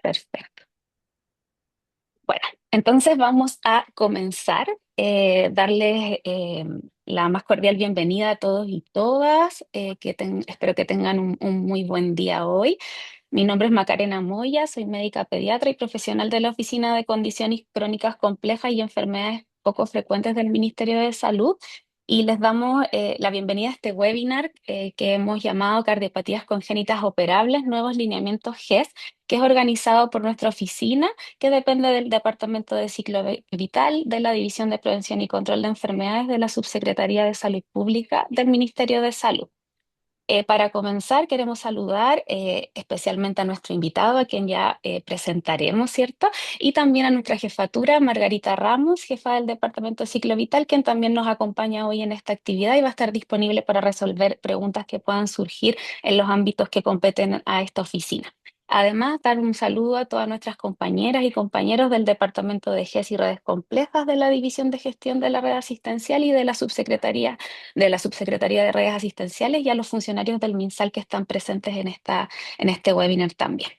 Perfecto. Bueno, entonces vamos a comenzar. Darles la más cordial bienvenida a todos y todas. Espero que tengan un muy buen día hoy. Mi nombre es Macarena Moya, soy médica pediatra y profesional de la Oficina de Condiciones Crónicas Complejas y Enfermedades Poco Frecuentes del Ministerio de Salud. Y les damos la bienvenida a este webinar que hemos llamado Cardiopatías Congénitas Operables, Nuevos Lineamientos GES, que es organizado por nuestra oficina, que depende del Departamento de Ciclo Vital de la División de Prevención y Control de Enfermedades de la Subsecretaría de Salud Pública del Ministerio de Salud. Para comenzar, queremos saludar especialmente a nuestro invitado, a quien ya presentaremos, ¿cierto? Y también a nuestra jefatura, Margarita Ramos, jefa del Departamento de Ciclo Vital, quien también nos acompaña hoy en esta actividad y va a estar disponible para resolver preguntas que puedan surgir en los ámbitos que competen a esta oficina. Además, dar un saludo a todas nuestras compañeras y compañeros del Departamento de GES y Redes Complejas de la División de Gestión de la Red Asistencial y de la Subsecretaría de Redes Asistenciales y a los funcionarios del MinSal que están presentes en este webinar también.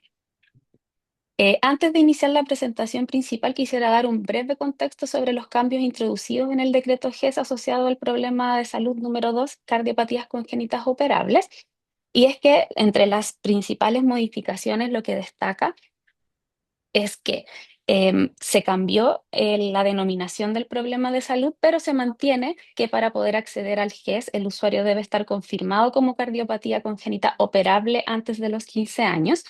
Antes de iniciar la presentación principal, quisiera dar un breve contexto sobre los cambios introducidos en el decreto GES asociado al problema de salud número 2, cardiopatías congénitas operables. Y es que entre las principales modificaciones lo que destaca es que se cambió la denominación del problema de salud, pero se mantiene que para poder acceder al GES, el usuario debe estar confirmado como cardiopatía congénita operable antes de los 15 años.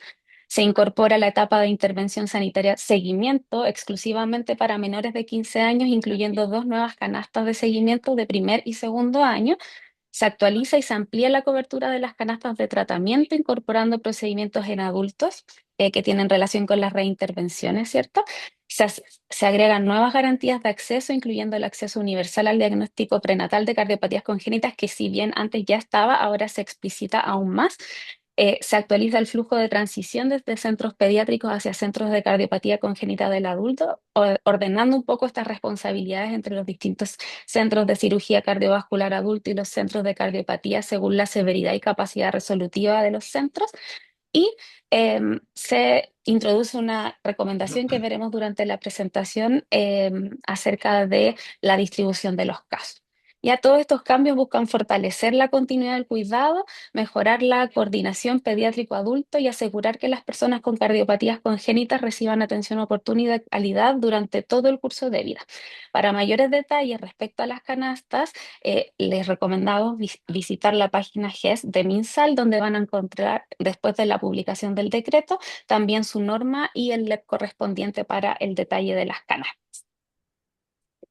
Se incorpora la etapa de intervención sanitaria seguimiento exclusivamente para menores de 15 años, incluyendo dos nuevas canastas de seguimiento de primer y segundo año. Se actualiza y se amplía la cobertura de las canastas de tratamiento, incorporando procedimientos en adultos que tienen relación con las reintervenciones, ¿cierto? Se agregan nuevas garantías de acceso, incluyendo el acceso universal al diagnóstico prenatal de cardiopatías congénitas, que si bien antes ya estaba, ahora se explicita aún más. Se actualiza el flujo de transición desde centros pediátricos hacia centros de cardiopatía congénita del adulto, ordenando un poco estas responsabilidades entre los distintos centros de cirugía cardiovascular adulto y los centros de cardiopatía según la severidad y capacidad resolutiva de los centros. Y se introduce una recomendación que veremos durante la presentación acerca de la distribución de los casos. Ya todos estos cambios buscan fortalecer la continuidad del cuidado, mejorar la coordinación pediátrico-adulto y asegurar que las personas con cardiopatías congénitas reciban atención oportuna y de calidad durante todo el curso de vida. Para mayores detalles respecto a las canastas, les recomendamos visitar la página GES de MinSal, donde van a encontrar, después de la publicación del decreto, también su norma y el LEP correspondiente para el detalle de las canastas.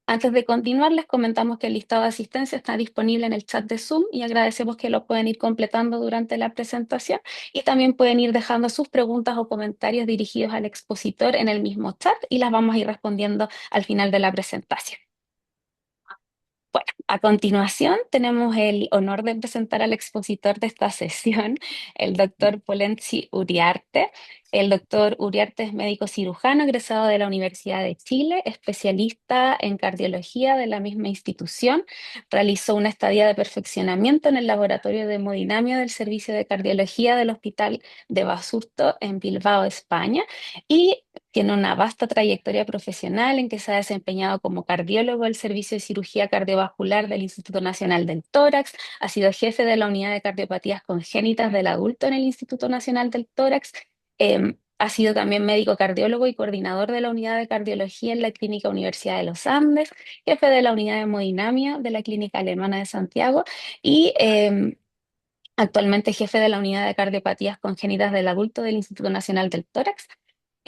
Antes de continuar, les comentamos que el listado de asistencia está disponible en el chat de Zoom y agradecemos que lo pueden ir completando durante la presentación y también pueden ir dejando sus preguntas o comentarios dirigidos al expositor en el mismo chat y las vamos a ir respondiendo al final de la presentación. Bueno, a continuación tenemos el honor de presentar al expositor de esta sesión, el doctor Polenzi Uriarte. El doctor Uriarte es médico cirujano egresado de la Universidad de Chile, especialista en cardiología de la misma institución. Realizó una estadía de perfeccionamiento en el laboratorio de hemodinamia del Servicio de Cardiología del Hospital de Basurto en Bilbao, España, y tiene una vasta trayectoria profesional en que se ha desempeñado como cardiólogo del Servicio de Cirugía Cardiovascular del Instituto Nacional del Tórax, ha sido jefe de la Unidad de Cardiopatías Congénitas del Adulto en el Instituto Nacional del Tórax, ha sido también médico cardiólogo y coordinador de la Unidad de Cardiología en la Clínica Universidad de los Andes, jefe de la Unidad de Hemodinamia de la Clínica Alemana de Santiago y actualmente jefe de la Unidad de Cardiopatías Congénitas del Adulto del Instituto Nacional del Tórax.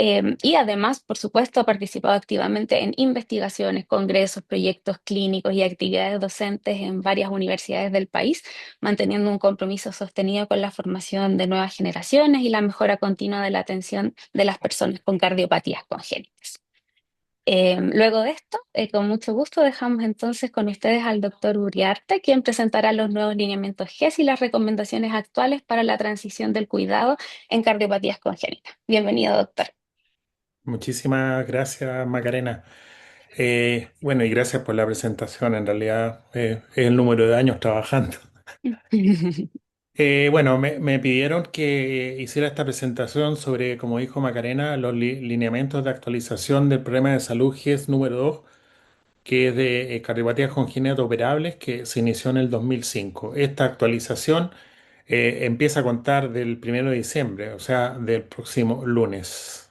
Y además, por supuesto, ha participado activamente en investigaciones, congresos, proyectos clínicos y actividades docentes en varias universidades del país, manteniendo un compromiso sostenido con la formación de nuevas generaciones y la mejora continua de la atención de las personas con cardiopatías congénitas. Luego de esto, con mucho gusto dejamos entonces con ustedes al doctor Uriarte, quien presentará los nuevos lineamientos GES y las recomendaciones actuales para la transición del cuidado en cardiopatías congénitas. Bienvenido, doctor. Muchísimas gracias, Macarena. Bueno, y gracias por la presentación. En realidad, es el número de años trabajando. Bueno, me pidieron que hiciera esta presentación sobre, como dijo Macarena, los lineamientos de actualización del problema de salud GES número 2, que es de cardiopatías congénitas operables, que se inició en el 2005. Esta actualización empieza a contar del 1 de diciembre, o sea, del próximo lunes.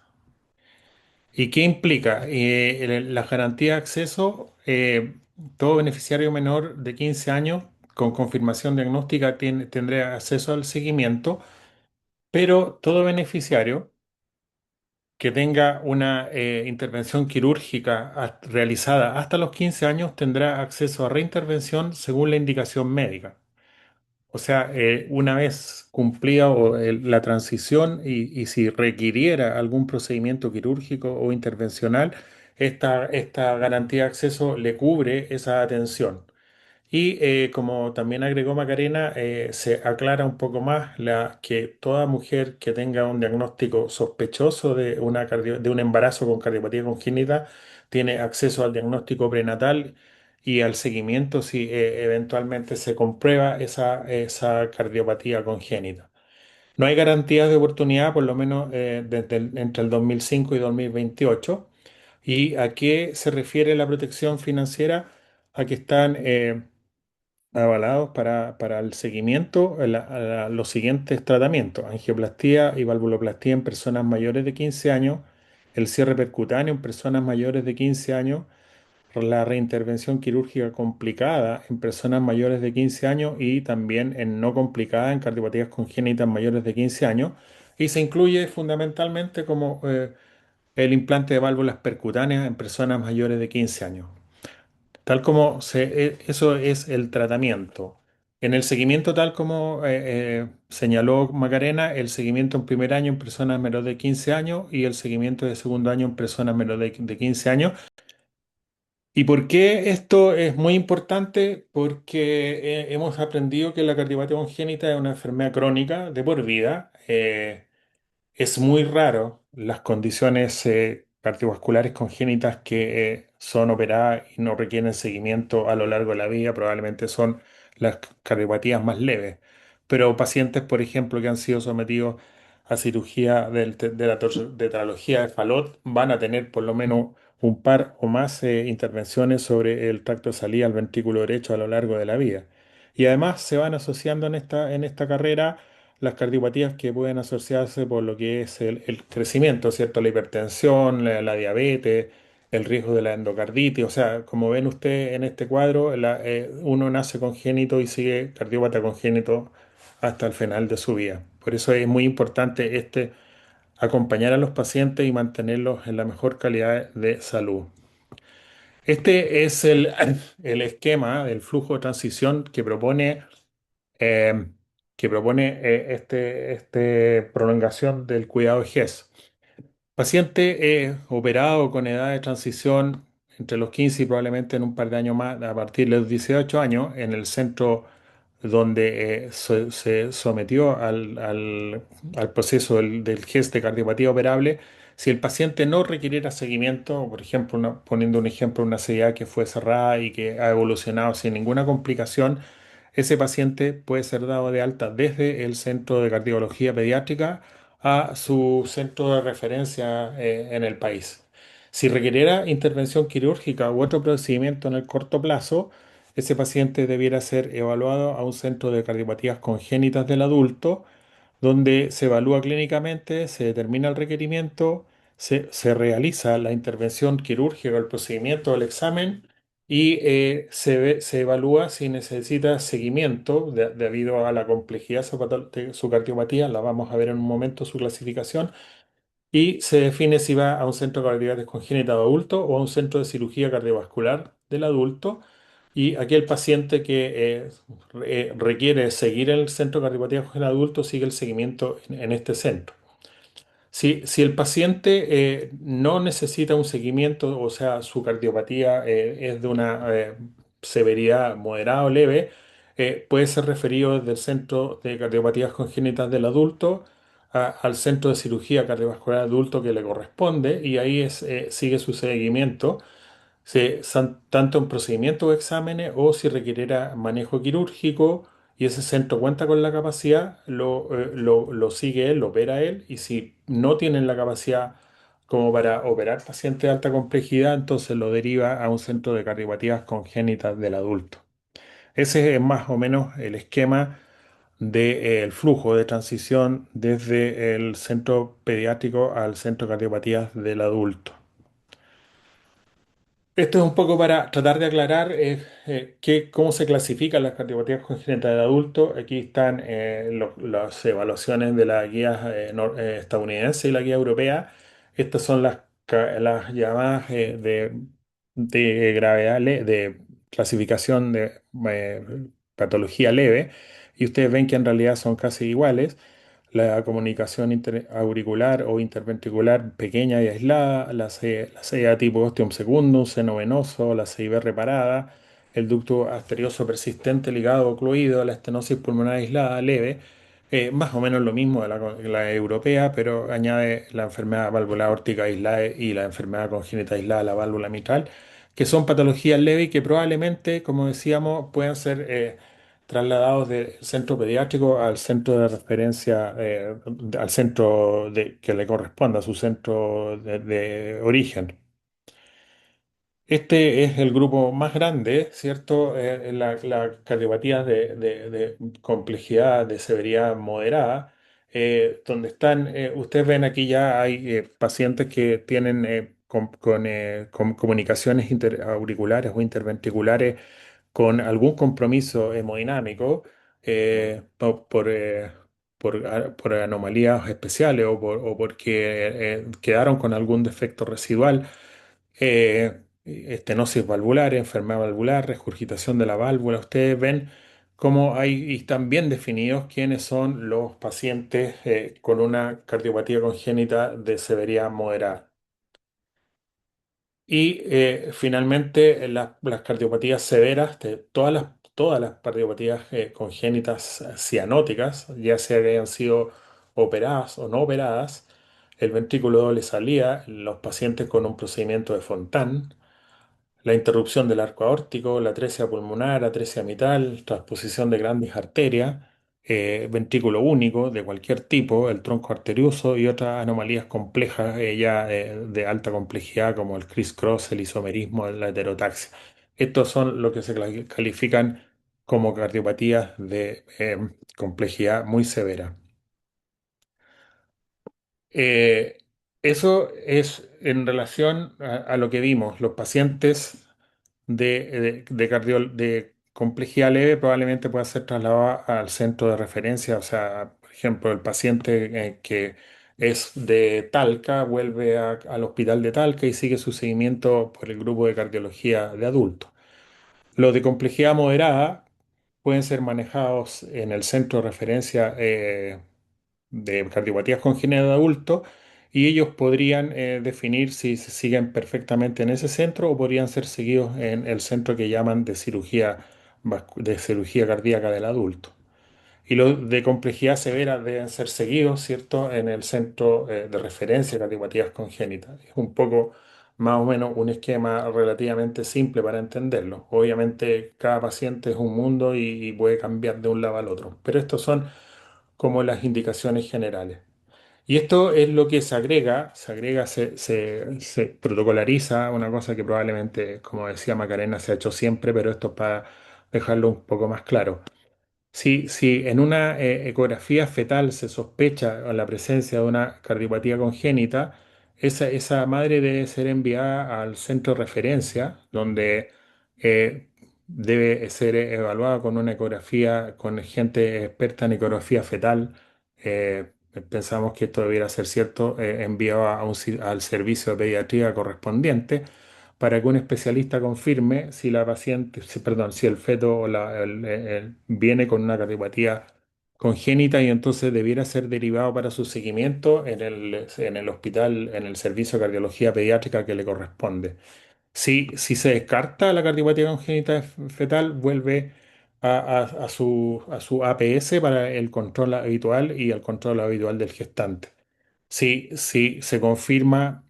¿Y qué implica? Las garantías de acceso, todo beneficiario menor de 15 años con confirmación diagnóstica tendrá acceso al seguimiento, pero todo beneficiario que tenga una intervención quirúrgica realizada hasta los 15 años tendrá acceso a reintervención según la indicación médica. O sea, una vez cumplida la transición y si requiriera algún procedimiento quirúrgico o intervencional, esta garantía de acceso le cubre esa atención. Y como también agregó Macarena, se aclara un poco más que toda mujer que tenga un diagnóstico sospechoso de un embarazo con cardiopatía congénita tiene acceso al diagnóstico prenatal y al seguimiento si eventualmente se comprueba esa cardiopatía congénita. No hay garantías de oportunidad, por lo menos entre el 2005 y 2028. ¿Y a qué se refiere la protección financiera? A que están avalados para el seguimiento a los siguientes tratamientos: angioplastía y valvuloplastía en personas mayores de 15 años, el cierre percutáneo en personas mayores de 15 años, la reintervención quirúrgica complicada en personas mayores de 15 años y también en no complicada en cardiopatías congénitas mayores de 15 años. Y se incluye fundamentalmente como el implante de válvulas percutáneas en personas mayores de 15 años. Tal como eso es el tratamiento. En el seguimiento, tal como señaló Macarena, el seguimiento en primer año en personas menores de 15 años y el seguimiento de segundo año en personas menores de 15 años. ¿Y por qué esto es muy importante? Porque hemos aprendido que la cardiopatía congénita es una enfermedad crónica de por vida. Es muy raro las condiciones cardiovasculares congénitas que son operadas y no requieren seguimiento a lo largo de la vida. Probablemente son las cardiopatías más leves. Pero pacientes, por ejemplo, que han sido sometidos a cirugía de la tetralogía de Fallot van a tener por lo menos un par o más intervenciones sobre el tracto de salida al ventrículo derecho a lo largo de la vida. Y además se van asociando en esta carrera las cardiopatías que pueden asociarse por lo que es el crecimiento, ¿cierto? La hipertensión, la diabetes, el riesgo de la endocarditis. O sea, como ven ustedes en este cuadro, uno nace congénito y sigue cardiópata congénito hasta el final de su vida. Por eso es muy importante acompañar a los pacientes y mantenerlos en la mejor calidad de salud. Este es el esquema del flujo de transición eh, que propone este prolongación del cuidado de GES. Paciente operado con edad de transición entre los 15 y probablemente en un par de años más, a partir de los 18 años, en el centro donde se sometió al proceso del GES de cardiopatía operable. Si el paciente no requiriera seguimiento, por ejemplo, poniendo un ejemplo, una CDA que fue cerrada y que ha evolucionado sin ninguna complicación, ese paciente puede ser dado de alta desde el centro de cardiología pediátrica a su centro de referencia en el país. Si requiriera intervención quirúrgica u otro procedimiento en el corto plazo, ese paciente debiera ser evaluado a un centro de cardiopatías congénitas del adulto, donde se evalúa clínicamente, se determina el requerimiento, se realiza la intervención quirúrgica, el procedimiento, el examen y se evalúa si necesita seguimiento debido a la complejidad de su cardiopatía. La vamos a ver en un momento su clasificación y se define si va a un centro de cardiopatía congénita de adulto o a un centro de cirugía cardiovascular del adulto. Y aquel paciente que requiere seguir en el centro de cardiopatía congénita de adulto sigue el seguimiento en este centro. Si el paciente no necesita un seguimiento, o sea, su cardiopatía es de una severidad moderada o leve, puede ser referido desde el centro de cardiopatías congénitas del adulto al centro de cirugía cardiovascular adulto que le corresponde y ahí sigue su seguimiento, tanto en procedimientos o exámenes o si requiriera manejo quirúrgico y ese centro cuenta con la capacidad, lo sigue él, lo opera él, y si no tienen la capacidad como para operar pacientes de alta complejidad, entonces lo deriva a un centro de cardiopatías congénitas del adulto. Ese es más o menos el esquema del flujo de transición desde el centro pediátrico al centro de cardiopatías del adulto. Esto es un poco para tratar de aclarar cómo se clasifican las cardiopatías congénitas del adulto. Aquí están las evaluaciones de la guía estadounidense y la guía europea. Estas son las llamadas de gravedad, de clasificación de patología leve. Y ustedes ven que en realidad son casi iguales. La comunicación interauricular o interventricular pequeña y aislada, la CIA tipo ostium secundum, seno venoso, la CIB reparada, el ducto arterioso persistente ligado o ocluido, la estenosis pulmonar aislada leve, más o menos lo mismo de la europea, pero añade la enfermedad valvular aórtica aislada y la enfermedad congénita aislada, la válvula mitral, que son patologías leves y que probablemente, como decíamos, puedan ser trasladados del centro pediátrico al centro de referencia, al centro que le corresponda, a su centro de origen. Este es el grupo más grande, ¿cierto? Las cardiopatías de complejidad, de severidad moderada, donde están, ustedes ven aquí ya hay pacientes que tienen con comunicaciones interauriculares o interventriculares con algún compromiso hemodinámico por anomalías especiales o porque quedaron con algún defecto residual, estenosis valvular, enfermedad valvular, regurgitación de la válvula. Ustedes ven cómo hay, y están bien definidos quiénes son los pacientes con una cardiopatía congénita de severidad moderada. Y finalmente, las cardiopatías severas, todas las cardiopatías congénitas cianóticas, ya sea que hayan sido operadas o no operadas, el ventrículo doble salía, los pacientes con un procedimiento de Fontan, la interrupción del arco aórtico, la atresia pulmonar, atresia mitral, transposición de grandes arterias, ventrículo único de cualquier tipo, el tronco arterioso y otras anomalías complejas ya de alta complejidad como el criss-cross, el isomerismo, la heterotaxia. Estos son lo que se califican como cardiopatías de complejidad muy severa. Eh, Eso es en relación a lo que vimos. Los pacientes de complejidad leve probablemente pueda ser trasladado al centro de referencia. O sea, por ejemplo, el paciente que es de Talca vuelve al hospital de Talca y sigue su seguimiento por el grupo de cardiología de adultos. Los de complejidad moderada pueden ser manejados en el centro de referencia de cardiopatías congénitas de adultos y ellos podrían definir si se siguen perfectamente en ese centro o podrían ser seguidos en el centro que llaman de cirugía, de cirugía cardíaca del adulto. Y los de complejidad severa deben ser seguidos, ¿cierto?, en el centro de referencia de cardiopatías congénitas. Es un poco más o menos un esquema relativamente simple para entenderlo. Obviamente cada paciente es un mundo y puede cambiar de un lado al otro, pero estos son como las indicaciones generales. Y esto es lo que se protocolariza, una cosa que probablemente, como decía Macarena, se ha hecho siempre, pero esto es para dejarlo un poco más claro. Si en una ecografía fetal se sospecha la presencia de una cardiopatía congénita, esa madre debe ser enviada al centro de referencia, donde eh, debe ser evaluada con una ecografía con gente experta en ecografía fetal. Pensamos que esto debiera ser cierto, enviado al servicio de pediatría correspondiente para que un especialista confirme si la paciente, perdón, si el feto o viene con una cardiopatía congénita y entonces debiera ser derivado para su seguimiento en el hospital, en el servicio de cardiología pediátrica que le corresponde. Si se descarta la cardiopatía congénita fetal, vuelve a su APS para el control habitual y el control habitual del gestante. Si se confirma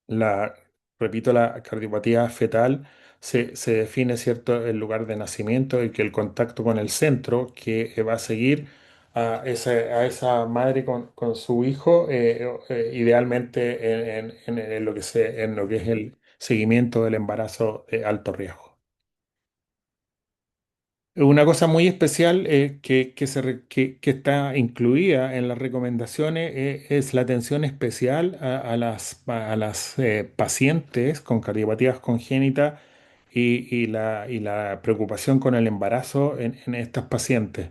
la, repito, la cardiopatía fetal, se define, ¿cierto?, el lugar de nacimiento y que el contacto con el centro que va a seguir a esa madre con su hijo, idealmente en lo que en lo que es el seguimiento del embarazo de alto riesgo. Una cosa muy especial que está incluida en las recomendaciones es la atención especial a las pacientes con cardiopatías congénitas y la preocupación con el embarazo en estas pacientes.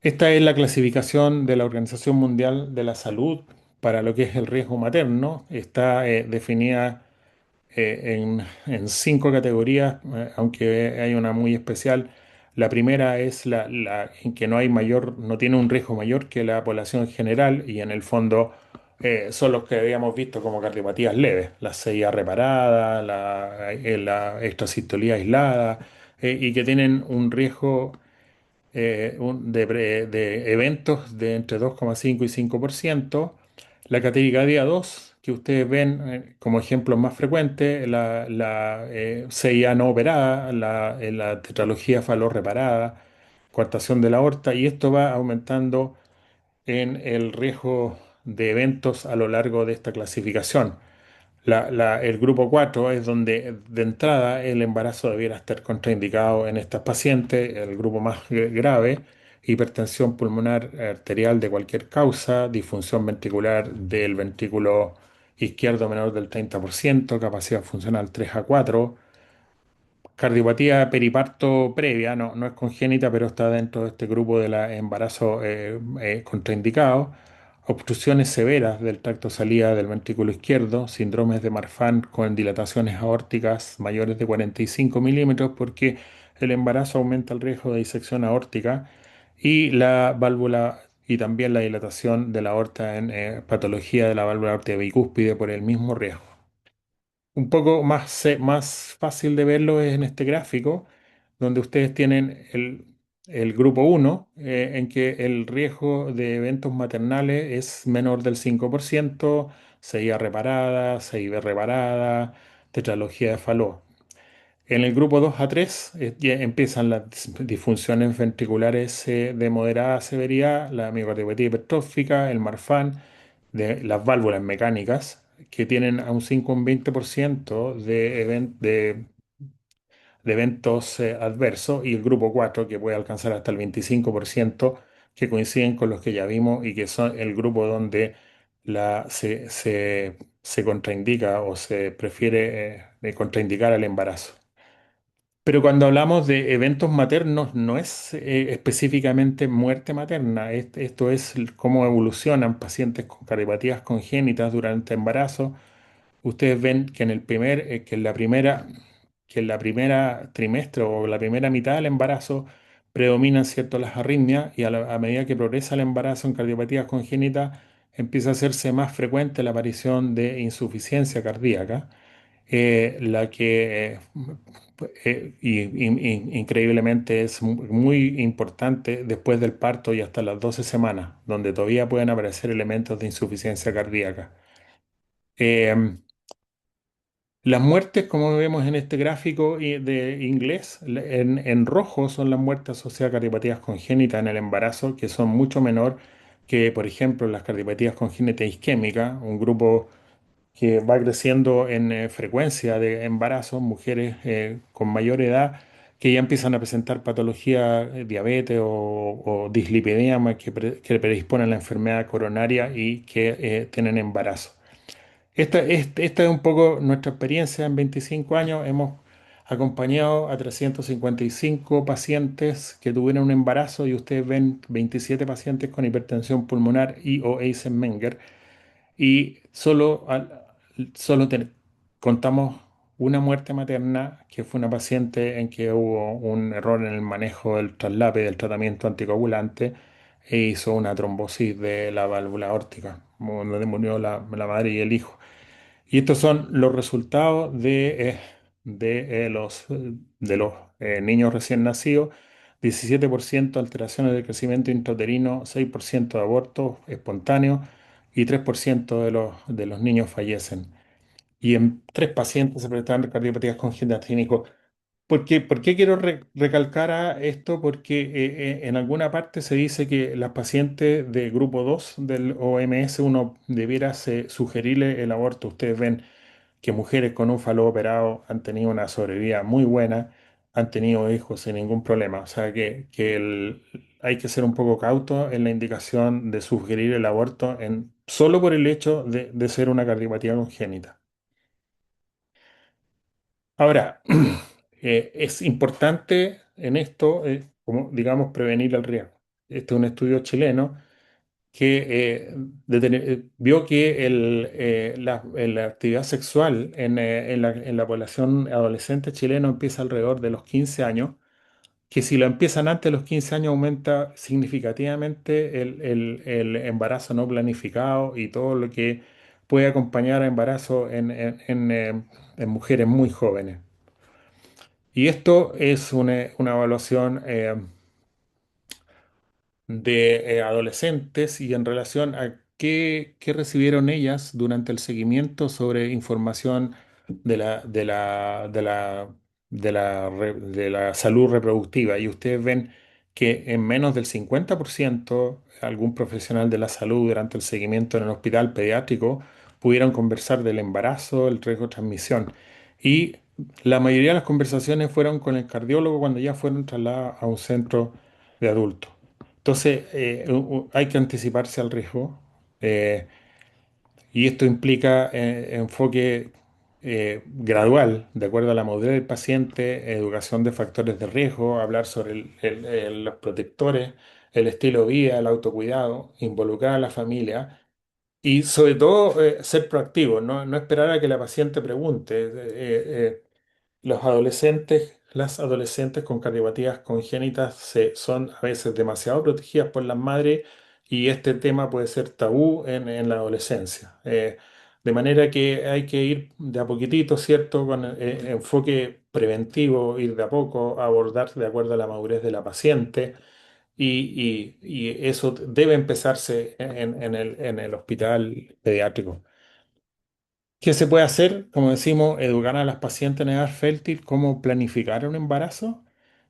Esta es la clasificación de la Organización Mundial de la Salud para lo que es el riesgo materno. Está definida en cinco categorías, aunque hay una muy especial. La primera es en que no hay mayor, no tiene un riesgo mayor que la población general y en el fondo son los que habíamos visto como cardiopatías leves, la CIA reparada, la extrasistolía aislada y que tienen un riesgo de eventos de entre 2,5 y 5%. La categoría 2 que ustedes ven como ejemplos más frecuentes, la CIA no operada, la tetralogía fallo reparada, coartación de la aorta, y esto va aumentando en el riesgo de eventos a lo largo de esta clasificación. El grupo 4 es donde de entrada el embarazo debiera estar contraindicado en estas pacientes, el grupo más grave, hipertensión pulmonar arterial de cualquier causa, disfunción ventricular del ventrículo izquierdo menor del 30%, capacidad funcional 3 a 4, cardiopatía periparto previa, no es congénita, pero está dentro de este grupo de la embarazo contraindicado. Obstrucciones severas del tracto salida del ventrículo izquierdo, síndromes de Marfan con dilataciones aórticas mayores de 45 milímetros, porque el embarazo aumenta el riesgo de disección aórtica y la válvula y también la dilatación de la aorta en patología de la válvula aórtica bicúspide por el mismo riesgo. Un poco más fácil de verlo es en este gráfico, donde ustedes tienen el grupo uno en que el riesgo de eventos maternales es menor del 5%, CIA reparada, CIB reparada, tetralogía de Fallot. En el grupo 2 a 3 ya empiezan las disfunciones ventriculares de moderada severidad, la miocardiopatía hipertrófica, el Marfan, de las válvulas mecánicas, que tienen a un 5 o un 20% de eventos adversos, y el grupo 4 que puede alcanzar hasta el 25%, que coinciden con los que ya vimos y que son el grupo donde se contraindica o se prefiere contraindicar al embarazo. Pero cuando hablamos de eventos maternos, no es específicamente muerte materna. Esto es cómo evolucionan pacientes con cardiopatías congénitas durante embarazo. Ustedes ven que que en la primera trimestre o la primera mitad del embarazo predominan, ¿cierto?, las arritmias, y a medida que progresa el embarazo en cardiopatías congénitas empieza a hacerse más frecuente la aparición de insuficiencia cardíaca, la que increíblemente es muy importante después del parto y hasta las 12 semanas, donde todavía pueden aparecer elementos de insuficiencia cardíaca. Eh, las muertes, como vemos en este gráfico de inglés, en rojo son las muertes asociadas a cardiopatías congénitas en el embarazo, que son mucho menor que, por ejemplo, las cardiopatías congénitas isquémicas, un grupo que va creciendo en frecuencia de embarazos, mujeres con mayor edad que ya empiezan a presentar patología, diabetes o dislipidemia que predisponen a la enfermedad coronaria y que tienen embarazo. Esta es un poco nuestra experiencia en 25 años. Hemos acompañado a 355 pacientes que tuvieron un embarazo, y ustedes ven 27 pacientes con hipertensión pulmonar y o Eisenmenger, y solo contamos una muerte materna, que fue una paciente en que hubo un error en el manejo del traslape del tratamiento anticoagulante e hizo una trombosis de la válvula aórtica, donde murió la madre y el hijo. Y estos son los resultados de los niños recién nacidos: 17% alteraciones del crecimiento intrauterino, 6% de abortos espontáneos y 3% de los niños fallecen. y en 3 pacientes se presentaron cardiopatías congénitas. ¿Por qué quiero recalcar a esto? Porque en alguna parte se dice que las pacientes de grupo 2 del OMS uno debiera sugerirle el aborto. Ustedes ven que mujeres con un falo operado han tenido una sobrevida muy buena, han tenido hijos sin ningún problema. O sea hay que ser un poco cauto en la indicación de sugerir el aborto solo por el hecho de ser una cardiopatía congénita. Ahora, es importante en esto, como digamos, prevenir el riesgo. Este es un estudio chileno que vio que la actividad sexual en la población adolescente chilena empieza alrededor de los 15 años, que si lo empiezan antes de los 15 años aumenta significativamente el embarazo no planificado y todo lo que puede acompañar a embarazo en mujeres muy jóvenes. Y esto es una evaluación de adolescentes y en relación a qué recibieron ellas durante el seguimiento sobre información de la salud reproductiva. Y ustedes ven que en menos del 50% algún profesional de la salud durante el seguimiento en el hospital pediátrico pudieron conversar del embarazo, el riesgo de transmisión. Y la mayoría de las conversaciones fueron con el cardiólogo cuando ya fueron trasladadas a un centro de adultos. Entonces, hay que anticiparse al riesgo, eh, y esto implica enfoque gradual, de acuerdo a la madurez del paciente, educación de factores de riesgo, hablar sobre los protectores, el estilo de vida, el autocuidado, involucrar a la familia y sobre todo ser proactivo, no esperar a que la paciente pregunte. Las adolescentes con cardiopatías congénitas son a veces demasiado protegidas por las madres y este tema puede ser tabú en la adolescencia. De manera que hay que ir de a poquitito, ¿cierto? Con enfoque preventivo, ir de a poco, abordar de acuerdo a la madurez de la paciente y eso debe empezarse en el hospital pediátrico. ¿Qué se puede hacer? Como decimos, educar a las pacientes en edad fértil cómo planificar un embarazo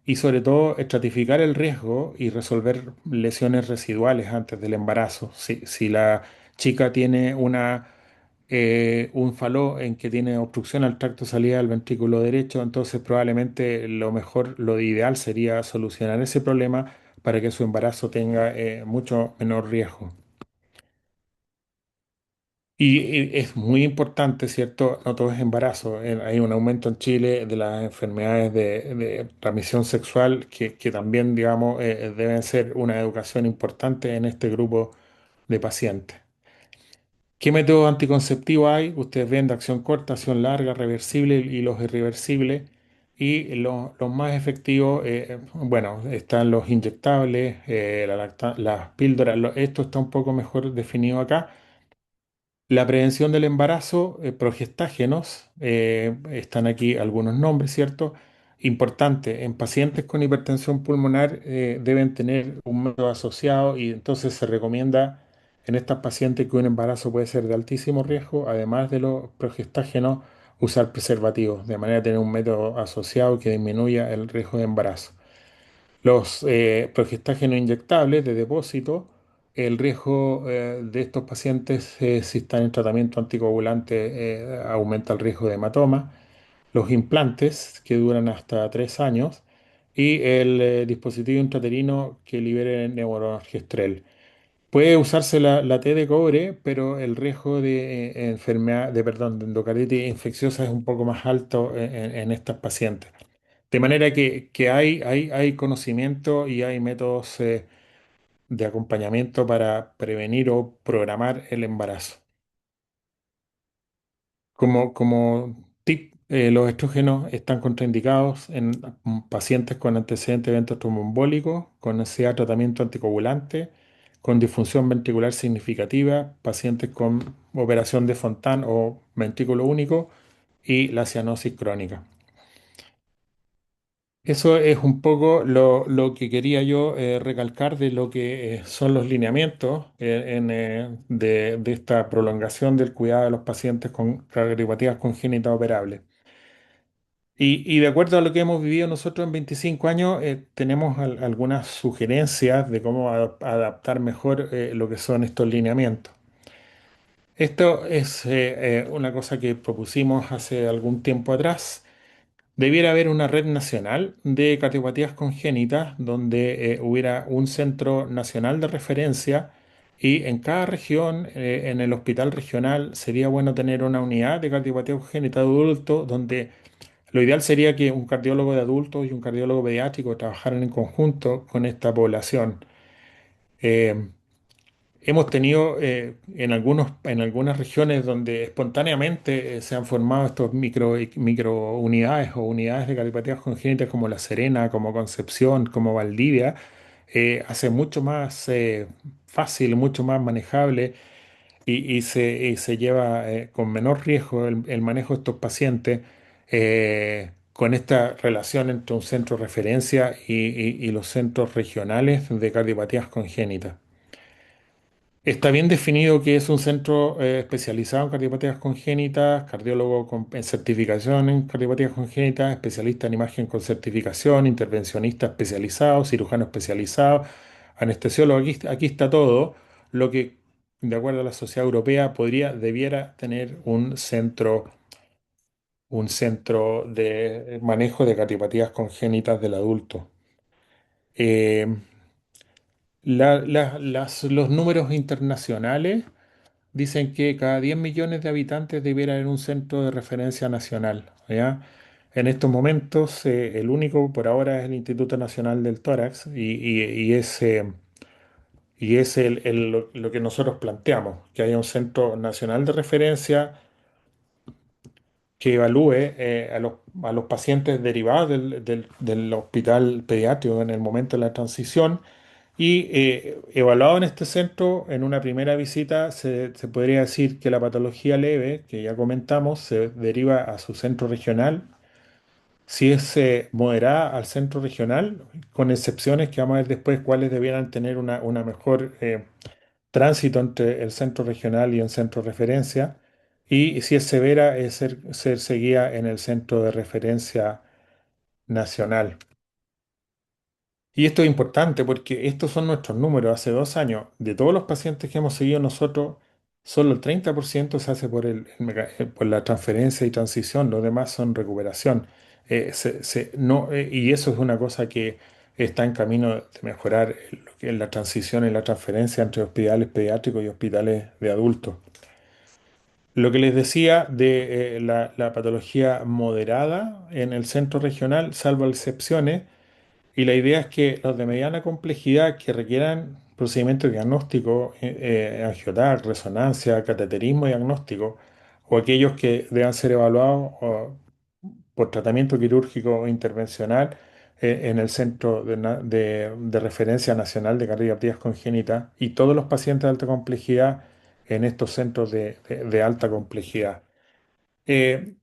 y sobre todo estratificar el riesgo y resolver lesiones residuales antes del embarazo. Si la chica tiene un faló en que tiene obstrucción al tracto de salida del ventrículo derecho, entonces probablemente lo ideal sería solucionar ese problema para que su embarazo tenga mucho menor riesgo. Y es muy importante, ¿cierto? No todo es embarazo. Hay un aumento en Chile de las enfermedades de transmisión sexual que también, digamos, deben ser una educación importante en este grupo de pacientes. ¿Qué métodos anticonceptivos hay? Ustedes ven de acción corta, acción larga, reversible y los irreversibles. Y los más efectivos, bueno, están los inyectables, las píldoras. Esto está un poco mejor definido acá. La prevención del embarazo, progestágenos, están aquí algunos nombres, ¿cierto? Importante, en pacientes con hipertensión pulmonar deben tener un método asociado y entonces se recomienda en estas pacientes que un embarazo puede ser de altísimo riesgo, además de los progestágenos, usar preservativos, de manera de tener un método asociado que disminuya el riesgo de embarazo. Los progestágenos inyectables de depósito, el riesgo de estos pacientes, si están en tratamiento anticoagulante, aumenta el riesgo de hematoma. Los implantes, que duran hasta 3 años. Y el dispositivo intrauterino que libere neuronorgestrel. Puede usarse la T de cobre, pero el riesgo de enfermedad, perdón, de endocarditis infecciosa es un poco más alto en estas pacientes. De manera que hay conocimiento y hay métodos de acompañamiento para prevenir o programar el embarazo. Como tip, los estrógenos están contraindicados en pacientes con antecedentes de eventos tromboembólicos, con necesidad de tratamiento anticoagulante, con disfunción ventricular significativa, pacientes con operación de Fontan o ventrículo único y la cianosis crónica. Eso es un poco lo que quería yo recalcar de lo que son los lineamientos de esta prolongación del cuidado de los pacientes con cardiopatías congénitas operables. Y de acuerdo a lo que hemos vivido nosotros en 25 años, tenemos algunas sugerencias de cómo adaptar mejor lo que son estos lineamientos. Esto es una cosa que propusimos hace algún tiempo atrás. Debiera haber una red nacional de cardiopatías congénitas donde hubiera un centro nacional de referencia y en cada región, en el hospital regional, sería bueno tener una unidad de cardiopatía congénita de adultos donde lo ideal sería que un cardiólogo de adultos y un cardiólogo pediátrico trabajaran en conjunto con esta población. Eh, Hemos tenido en algunas regiones donde espontáneamente se han formado estos micro unidades o unidades de cardiopatías congénitas como La Serena, como Concepción, como Valdivia, hace mucho más fácil, mucho más manejable y se lleva con menor riesgo el manejo de estos pacientes con esta relación entre un centro de referencia y los centros regionales de cardiopatías congénitas. Está bien definido que es un centro especializado en cardiopatías congénitas, cardiólogo en certificación en cardiopatías congénitas, especialista en imagen con certificación, intervencionista especializado, cirujano especializado, anestesiólogo. Aquí está todo lo que, de acuerdo a la Sociedad Europea, debiera tener un centro de manejo de cardiopatías congénitas del adulto. Eh, los números internacionales dicen que cada 10 millones de habitantes debiera haber un centro de referencia nacional, ¿ya? En estos momentos, el único por ahora es el Instituto Nacional del Tórax y es lo que nosotros planteamos, que haya un centro nacional de referencia que evalúe a los pacientes derivados del hospital pediátrico en el momento de la transición y evaluado en este centro, en una primera visita, se podría decir que la patología leve, que ya comentamos, se deriva a su centro regional. Si es moderada, al centro regional, con excepciones que vamos a ver después cuáles debieran tener una mejor tránsito entre el centro regional y el centro de referencia. Y si es severa, ser seguida en el centro de referencia nacional. Y esto es importante porque estos son nuestros números. Hace 2 años, de todos los pacientes que hemos seguido nosotros, solo el 30% se hace por la transferencia y transición, los demás son recuperación. Y eso es una cosa que está en camino de mejorar lo que es la transición y la transferencia entre hospitales pediátricos y hospitales de adultos. Lo que les decía de la patología moderada en el centro regional, salvo excepciones, y la idea es que los de mediana complejidad que requieran procedimientos diagnósticos, angioTAC, resonancia, cateterismo diagnóstico, o aquellos que deban ser evaluados por tratamiento quirúrgico o intervencional en el Centro de Referencia Nacional de Cardiopatías Congénitas y todos los pacientes de alta complejidad en estos centros de alta complejidad. Eh,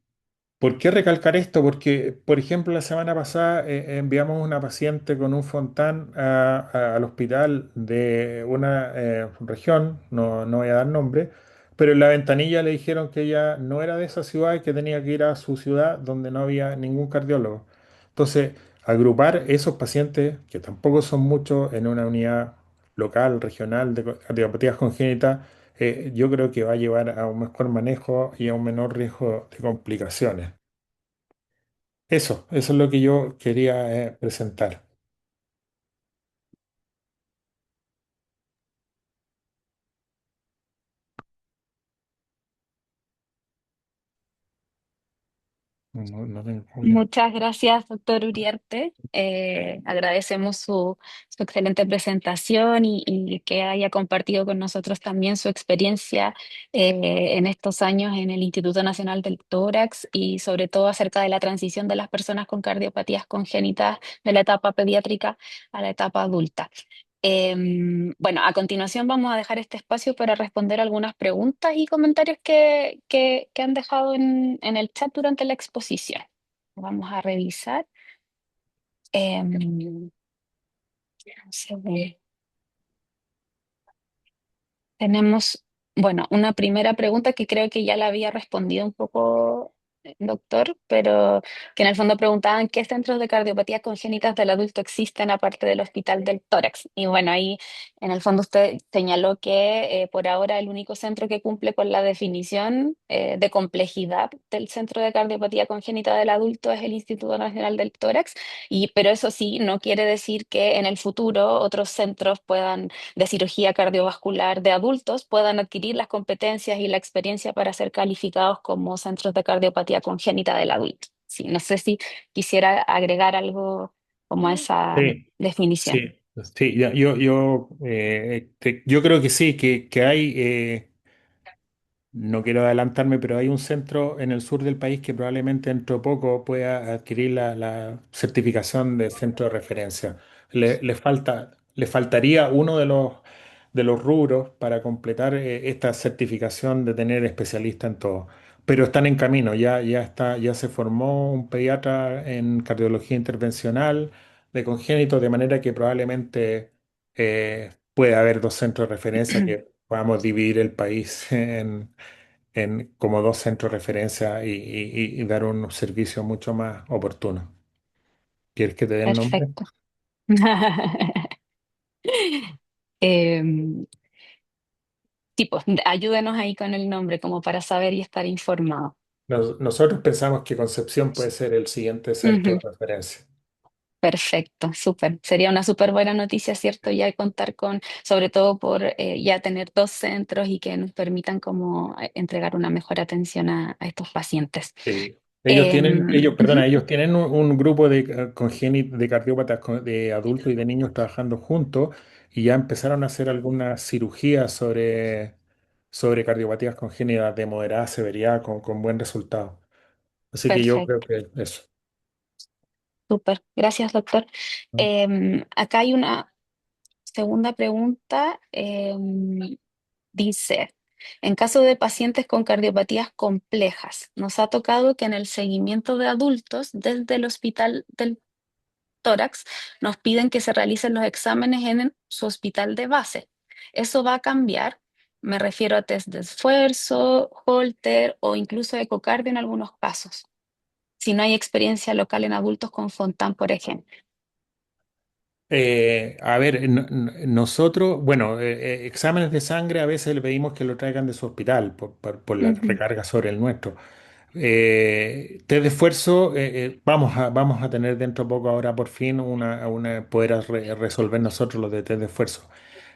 ¿Por qué recalcar esto? Porque, por ejemplo, la semana pasada enviamos una paciente con un Fontán al hospital de una región, no voy a dar nombre, pero en la ventanilla le dijeron que ella no era de esa ciudad y que tenía que ir a su ciudad donde no había ningún cardiólogo. Entonces, agrupar esos pacientes, que tampoco son muchos, en una unidad local, regional de cardiopatías congénitas, yo creo que va a llevar a un mejor manejo y a un menor riesgo de complicaciones. Eso es lo que yo quería presentar. No tengo problema. Muchas gracias, doctor Uriarte. Agradecemos su excelente presentación y que haya compartido con nosotros también su experiencia en estos años en el Instituto Nacional del Tórax y sobre todo acerca de la transición de las personas con cardiopatías congénitas de la etapa pediátrica a la etapa adulta. Bueno, a continuación vamos a dejar este espacio para responder algunas preguntas y comentarios que han dejado en el chat durante la exposición. Vamos a revisar. Em, un segundo. Tenemos, bueno, una primera pregunta que creo que ya la había respondido un poco, doctor, pero que en el fondo preguntaban qué centros de cardiopatía congénitas del adulto existen aparte del Hospital del Tórax. Y bueno, ahí en el fondo usted señaló que por ahora el único centro que cumple con la definición de complejidad del centro de cardiopatía congénita del adulto es el Instituto Nacional del Tórax. Pero eso sí, no quiere decir que en el futuro otros centros puedan de cirugía cardiovascular de adultos puedan adquirir las competencias y la experiencia para ser calificados como centros de cardiopatía congénita del adulto. Sí, no sé si quisiera agregar algo como a esa Sí, definición. sí, sí, yo creo que sí, que hay, no quiero adelantarme, pero hay un centro en el sur del país que probablemente dentro de poco pueda adquirir la certificación de centro de referencia. Le faltaría uno de los rubros para completar esta certificación de tener especialista en todo. Pero están en camino, ya está, ya se formó un pediatra en cardiología intervencional de congénitos, de manera que probablemente puede haber dos centros de referencia que podamos dividir el país en como dos centros de referencia y dar un servicio mucho más oportuno. ¿Quieres que te dé el nombre? Perfecto. Em, tipo, ayúdenos ahí con el nombre como para saber y estar informado. Nosotros pensamos que Concepción puede ser el siguiente centro Ujú. de referencia. Perfecto, súper. Sería una súper buena noticia, ¿cierto? Ya contar con, sobre todo por ya tener dos centros y que nos permitan como entregar una mejor atención a estos pacientes. Sí. Ujú. Ellos tienen un grupo de, de cardiópatas de adultos y de niños trabajando juntos y ya empezaron a hacer algunas cirugías sobre cardiopatías congénitas de moderada severidad con buen resultado. Así que yo creo Perfecto, que eso. súper. Gracias, doctor. Acá hay una segunda pregunta. Dice, en caso de pacientes con cardiopatías complejas, nos ha tocado que en el seguimiento de adultos desde el hospital del tórax nos piden que se realicen los exámenes en su hospital de base. ¿Eso va a cambiar? Me refiero a test de esfuerzo, Holter o incluso ecocardio en algunos casos. Si no hay experiencia local en adultos con Fontan, por ejemplo. A ver, nosotros, bueno, exámenes de sangre a veces le pedimos que lo traigan de su hospital por la Ujú. recarga sobre el nuestro. Test de esfuerzo, vamos a tener dentro de poco ahora por fin poder resolver nosotros los de test de esfuerzo.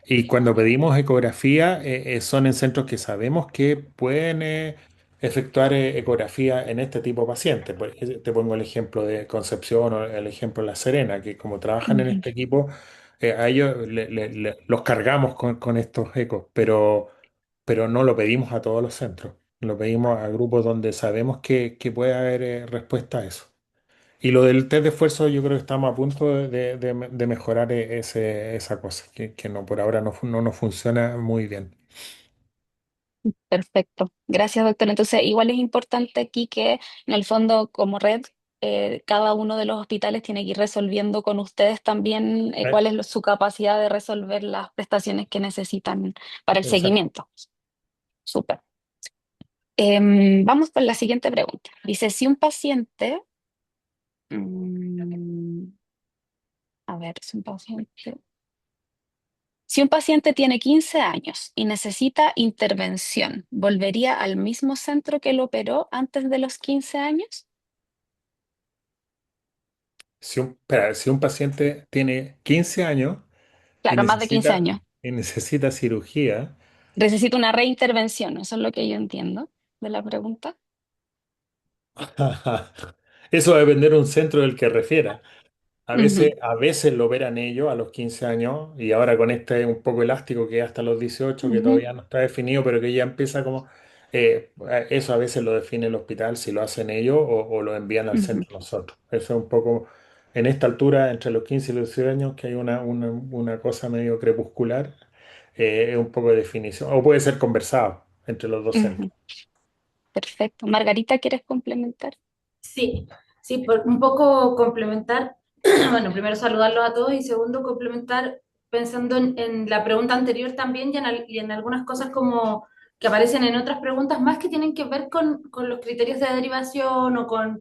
Y cuando pedimos ecografía, son en centros que sabemos que pueden efectuar ecografía en este tipo de pacientes. Te pongo el ejemplo de Concepción o el ejemplo de La Serena, que como trabajan en Ujú. este equipo, a ellos los cargamos con estos ecos, pero no lo pedimos a todos los centros. Lo pedimos a grupos donde sabemos que puede haber respuesta a eso. Y lo del test de esfuerzo, yo creo que estamos a punto de mejorar esa cosa, que no, por ahora no nos funciona muy bien. Perfecto. Gracias, doctor. Entonces, igual es importante aquí que en el fondo, como red, cada uno de los hospitales tiene que ir resolviendo con ustedes también Eh, cuál es su capacidad de resolver las prestaciones que necesitan para el Exacto. seguimiento. Súper. Vamos con la siguiente pregunta. Dice, si un paciente, mm, a ver, si un paciente tiene 15 años y necesita intervención, ¿volvería al mismo centro que lo operó antes de los 15 años? Si un paciente tiene 15 años Claro, más de 15 años. y necesita cirugía, Necesita una reintervención, eso es lo que yo entiendo de la pregunta. eso va a depender de un centro del que refiera. Ujú, A veces lo operan ellos a los 15 años y ahora con este un poco elástico que es hasta los 18 que ujú, todavía no está definido, pero que ya empieza como... eso a veces lo define el hospital, si lo hacen ellos o lo envían al ujú, centro nosotros. Eso es un poco, en esta altura, entre los 15 y los 18 años, que hay una cosa medio crepuscular, es un poco de definición, o puede ser conversado entre los dos ujú. centros. Perfecto. Margarita, ¿quieres complementar? Sí, sí, por un poco complementar. Bueno, primero saludarlos a todos y segundo complementar pensando en la pregunta anterior también y en algunas cosas como que aparecen en otras preguntas más que tienen que ver con los criterios de derivación o con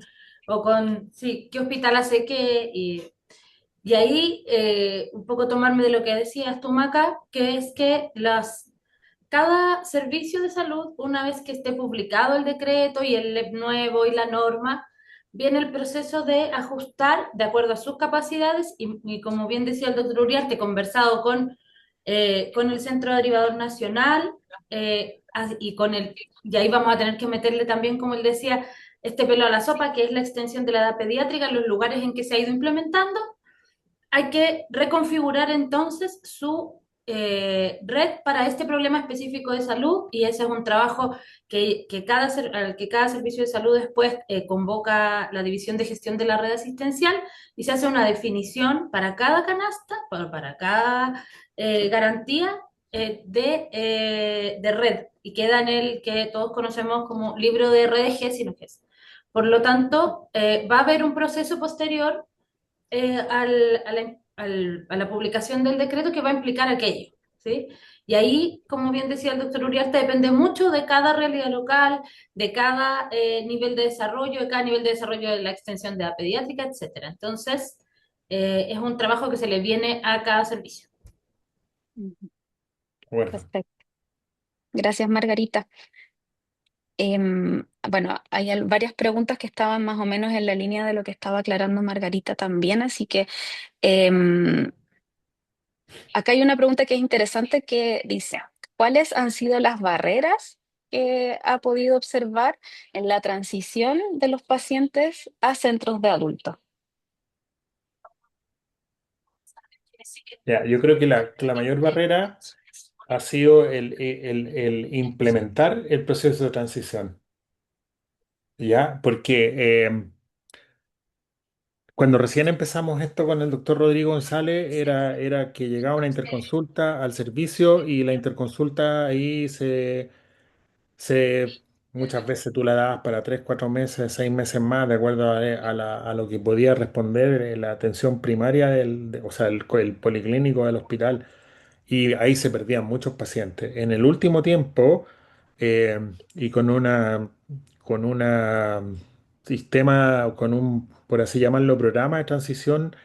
sí, qué hospital hace qué. Y ahí un poco tomarme de lo que decías tú, Maca, que es que cada servicio de salud, una vez que esté publicado el decreto y el LEP nuevo y la norma, viene el proceso de ajustar de acuerdo a sus capacidades y como bien decía el doctor Uriarte, conversado con el Centro Derivador Nacional y ahí vamos a tener que meterle también, como él decía, este pelo a la sopa, que es la extensión de la edad pediátrica en los lugares en que se ha ido implementando. Hay que reconfigurar entonces su red para este problema específico de salud y ese es un trabajo al que cada servicio de salud después convoca la División de Gestión de la Red Asistencial y se hace una definición para cada canasta, para cada garantía de red y queda en el que todos conocemos como libro de redes GES y no GES. Por lo tanto, va a haber un proceso posterior a la publicación del decreto que va a implicar aquello, ¿sí? Y ahí, como bien decía el doctor Uriarte, depende mucho de cada realidad local, de cada nivel de desarrollo, de cada nivel de desarrollo de la extensión de la pediátrica, etcétera. Entonces, es un trabajo que se le viene a cada servicio. Ujú. Bueno, Perfecto. Gracias, Margarita. Bueno, hay varias preguntas que estaban más o menos en la línea de lo que estaba aclarando Margarita también, así que em, acá hay una pregunta que es interesante que dice, ¿cuáles han sido las barreras que ha podido observar en la transición de los pacientes a centros de adultos? ya, yo creo que la mayor barrera ha sido el implementar el proceso de transición, ¿ya? Porque cuando recién empezamos esto con el doctor Rodrigo González, era que llegaba una interconsulta al servicio y la interconsulta ahí se muchas veces tú la dabas para 3, 4 meses, 6 meses más, de acuerdo a lo que podía responder la atención primaria o sea, el policlínico del hospital. Y ahí se perdían muchos pacientes. En el último tiempo, eh, y con una sistema, con un, por así llamarlo, programa de transición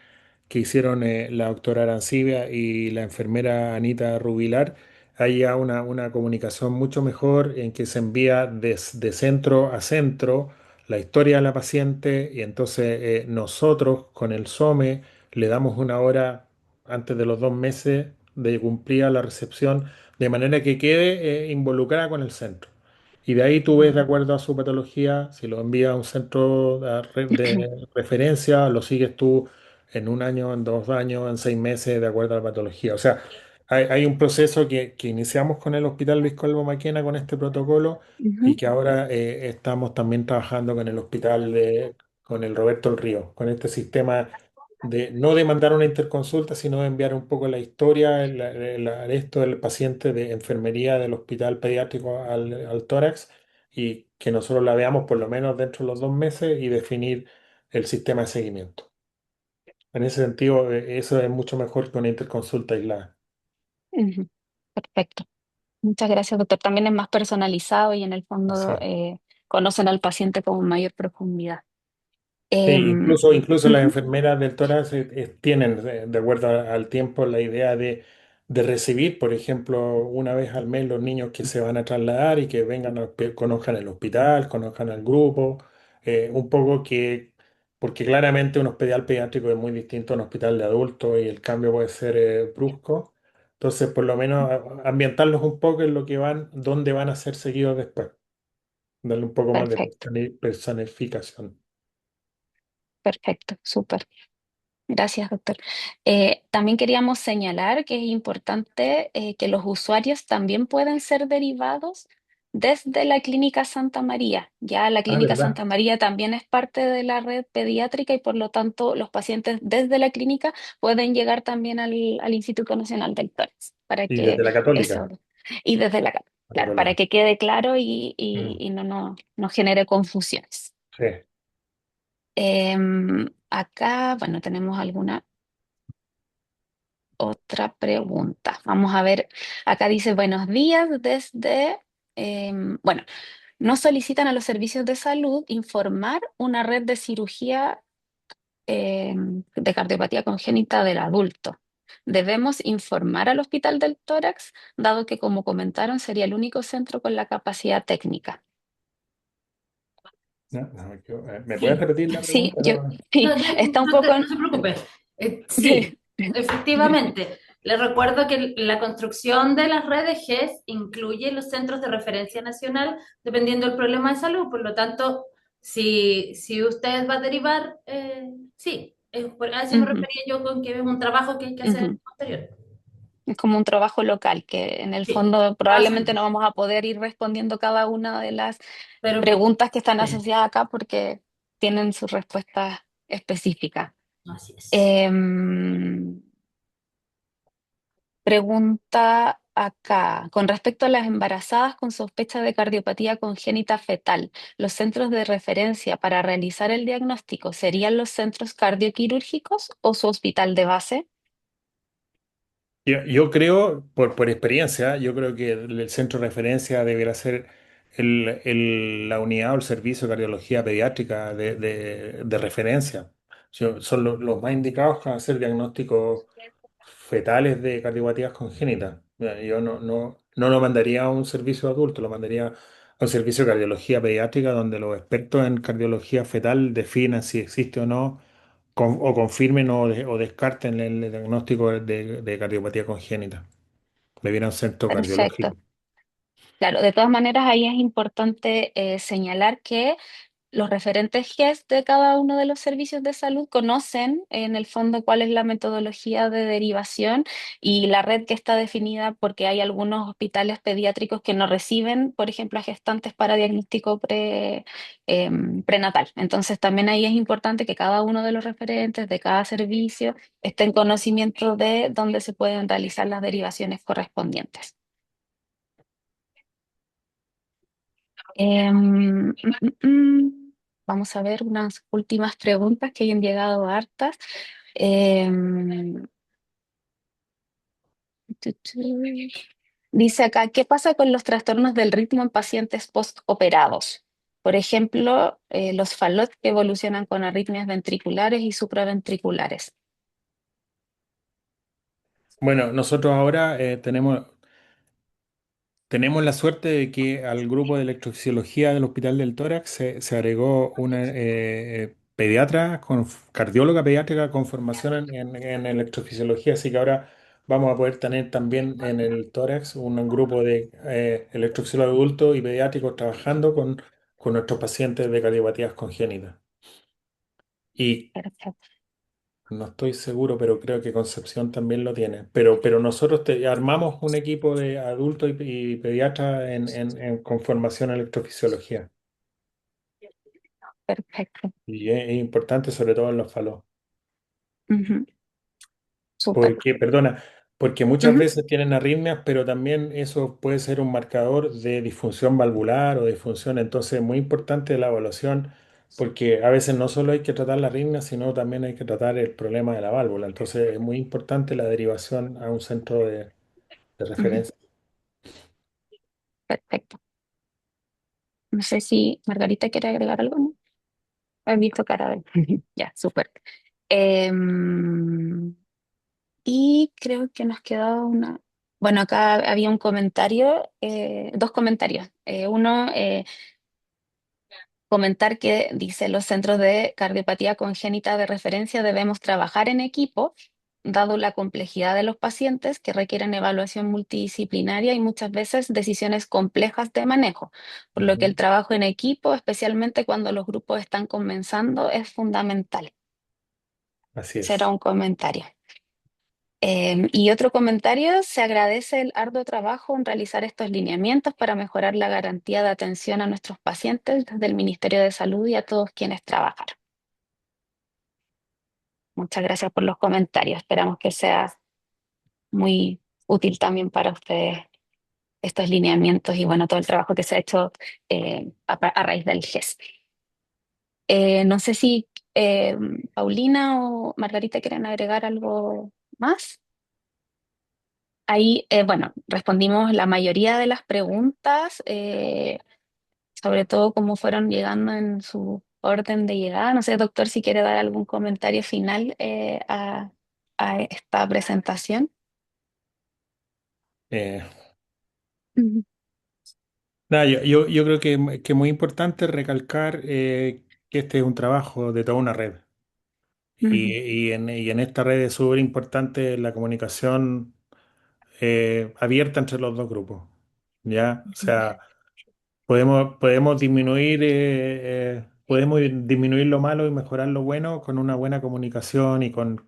que hicieron la doctora Arancibia y la enfermera Anita Rubilar, hay ya una comunicación mucho mejor en que se envía de centro a centro la historia de la paciente y entonces nosotros con el SOME le damos una hora antes de los 2 meses de cumplir la recepción de manera que quede involucrada con el centro. Y de ahí tú ves, de acuerdo a su patología, si lo envías a un centro de referencia, lo sigues tú en un año, en 2 años, en 6 meses, de acuerdo a la patología. O sea, hay un proceso que iniciamos con el Hospital Luis Colbo Maquena con este protocolo y Ujú, que ahora estamos también trabajando con el con el Roberto El Río, con este sistema de no de mandar una interconsulta, sino de enviar un poco la historia, esto del paciente de enfermería del hospital pediátrico al tórax y que nosotros la veamos por lo menos dentro de los 2 meses y definir el sistema de seguimiento. En ese sentido, eso es mucho mejor que una interconsulta aislada. ujú. Perfecto. Muchas gracias, doctor. También es más personalizado y en el fondo Sí. conocen al paciente con mayor profundidad. Sí, Em, incluso las Ujú, enfermeras del tórax tienen, de acuerdo al tiempo, la idea de recibir, por ejemplo, una vez al mes los niños que se van a trasladar y que vengan, conozcan el hospital, conozcan al grupo, un poco porque claramente un hospital pediátrico es muy distinto a un hospital de adultos y el cambio puede ser brusco. Entonces, por lo menos ambientarlos un poco en lo que van, dónde van a ser seguidos después, darle un poco más de perfecto, personificación. perfecto, súper. Gracias, doctor. También queríamos señalar que es importante que los usuarios también pueden ser derivados desde la Clínica Santa María. Ya la Ah, Clínica ¿verdad? Santa María también es parte de la red pediátrica y por lo tanto los pacientes desde la clínica pueden llegar también al Instituto Nacional del Tórax para Y que desde la eso, católica. y desde La claro, para católica. que quede claro y Mm, no genere confusiones. sí. acá, bueno, tenemos alguna otra pregunta. Vamos a ver, acá dice, buenos días desde, bueno, no solicitan a los servicios de salud informar una red de cirugía de cardiopatía congénita del adulto. Debemos informar al Hospital del Tórax, dado que, como comentaron, sería el único centro con la capacidad técnica. ¿Me puedes Sí, repetir la Sí, pregunta? No. sí, está un poco... no se preocupe. Sí, efectivamente. Les recuerdo que la construcción de las redes GES incluye los centros de referencia nacional dependiendo del problema de salud. Por lo tanto, si usted va a derivar, sí, a eso me Ujú, refería yo con que es un trabajo que hay que hacer ujú. posterior. Es como un trabajo local, que en el Sí, fondo así probablemente no es. vamos a poder ir respondiendo cada una de las Pero preguntas que están sí, asociadas acá porque tienen sus respuestas específicas. así es. Em, Pregunta acá, con respecto a las embarazadas con sospecha de cardiopatía congénita fetal, ¿los centros de referencia para realizar el diagnóstico serían los centros cardioquirúrgicos o su hospital de base? Yo creo, por experiencia, yo creo que el centro de referencia debería ser la unidad o el servicio de cardiología pediátrica de referencia. Son los más indicados para hacer diagnósticos fetales de cardiopatías congénitas. Mira, yo no lo mandaría a un servicio adulto, lo mandaría a un servicio de cardiología pediátrica donde los expertos en cardiología fetal definan si existe o no, o confirmen o descarten el diagnóstico de cardiopatía congénita. Debiera un centro Perfecto. cardiológico. Claro, de todas maneras ahí es importante señalar que los referentes GES de cada uno de los servicios de salud conocen en el fondo cuál es la metodología de derivación y la red que está definida porque hay algunos hospitales pediátricos que no reciben, por ejemplo, a gestantes para diagnóstico prenatal. Entonces también ahí es importante que cada uno de los referentes de cada servicio esté en conocimiento de dónde se pueden realizar las derivaciones correspondientes. Vamos a ver unas últimas preguntas que hayan llegado hartas. Em, tu, tu. Dice acá, ¿qué pasa con los trastornos del ritmo en pacientes postoperados? Por ejemplo, los FALOT que evolucionan con arritmias ventriculares y supraventriculares. Bueno, nosotros ahora tenemos la suerte de que al grupo de electrofisiología del Hospital del Tórax se agregó una pediatra, cardióloga pediátrica con formación en electrofisiología, así que ahora vamos a poder tener también en el tórax un grupo de electrofisiólogos adultos y pediátricos trabajando con nuestros pacientes de cardiopatías congénitas. Y Perfecto. no estoy seguro, pero creo que Concepción también lo tiene. Pero nosotros armamos un equipo de adultos y pediatras con formación en electrofisiología. Perfecto. Y es importante, sobre todo en los falos. Ujú, súper. Porque muchas Ujú, veces tienen arritmias, pero también eso puede ser un marcador de disfunción valvular o disfunción. Entonces es muy importante la evaluación, porque a veces no solo hay que tratar la arritmia, sino también hay que tratar el problema de la válvula. Entonces es muy importante la derivación a un centro de ujú, referencia. perfecto. No sé si Margarita quiere agregar algo, ¿no? He visto cara de... Ya, súper. Em, y creo que nos quedaba una... Bueno, acá había un comentario, dos comentarios. Uno, comentar que dice, los centros de cardiopatía congénita de referencia debemos trabajar en equipo, dado la complejidad de los pacientes que requieren evaluación multidisciplinaria y muchas veces decisiones complejas de manejo, por lo que Ujú. el trabajo en equipo, especialmente cuando los grupos están comenzando, es fundamental. Así Será es. un comentario. Y otro comentario, se agradece el arduo trabajo en realizar estos lineamientos para mejorar la garantía de atención a nuestros pacientes desde el Ministerio de Salud y a todos quienes trabajaron. Muchas gracias por los comentarios. Esperamos que sea muy útil también para ustedes estos lineamientos y bueno, todo el trabajo que se ha hecho a raíz del GES. No sé si Eh, Paulina o Margarita, ¿quieren agregar algo más? Ahí, bueno, respondimos la mayoría de las preguntas, sobre todo cómo fueron llegando en su orden de llegada. No sé, doctor, si quiere dar algún comentario final a esta presentación. Eh, Ujú, Nada, yo creo que es muy importante recalcar que este es un trabajo de toda una red. ujú, Y en esta red es súper importante la comunicación abierta entre los dos grupos. ¿Ya? O sea, podemos disminuir lo malo y mejorar lo bueno con una buena comunicación y con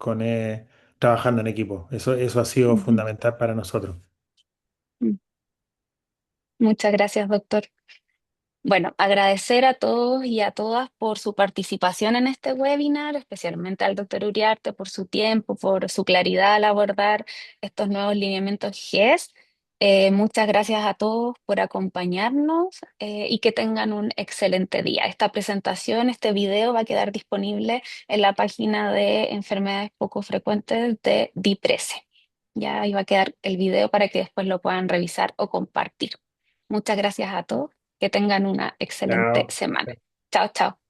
trabajando en equipo. Eso ha sido ujú, fundamental para nosotros. ujú. Muchas gracias, doctor. Bueno, agradecer a todos y a todas por su participación en este webinar, especialmente al doctor Uriarte por su tiempo, por su claridad al abordar estos nuevos lineamientos GES. Muchas gracias a todos por acompañarnos y que tengan un excelente día. Esta presentación, este video va a quedar disponible en la página de enfermedades poco frecuentes de DIPRESE. Ya ahí va a quedar el video para que después lo puedan revisar o compartir. Muchas gracias a todos. Que tengan una excelente Chao. semana. Chao, chao.